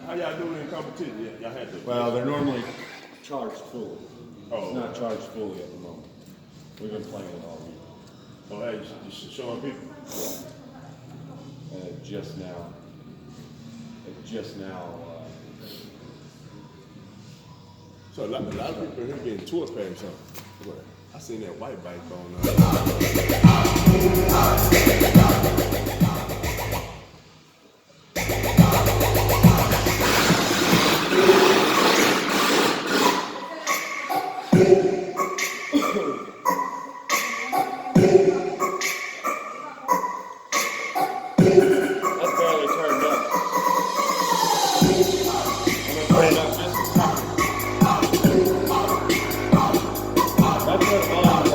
How y'all doing in competition? Y'all had to. Well, they're normally charged fully. Oh. It's not charged fully at the moment. We've been playing it all week. Oh, hey, just showing people. And it just now. So a lot of people here getting tour pay or something. What? I seen that white bike going on. That's barely turned up. I'm gonna turn it up just a second. That's what volume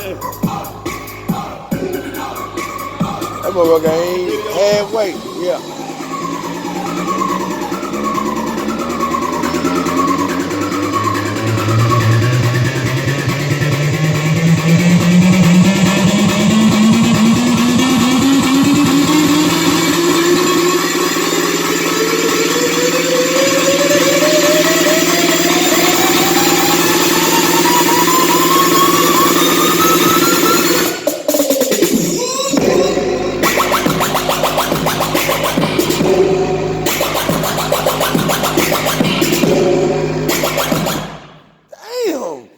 is. That motherfucker ain't halfway. Yeah. Damn.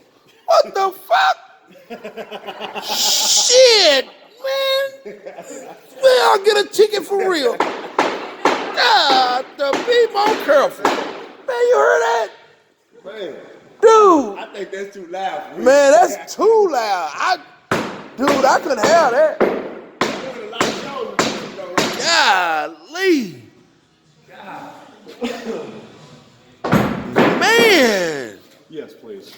What the fuck? Shit, man. Man, I'll get a ticket for real. God, to be more careful. Man, you heard that? Man, Dude. I think that's too loud for me. Man, that's too loud. Dude, I couldn't have that. Doing a lot of shows, though, right? Golly. Man. Yes, please.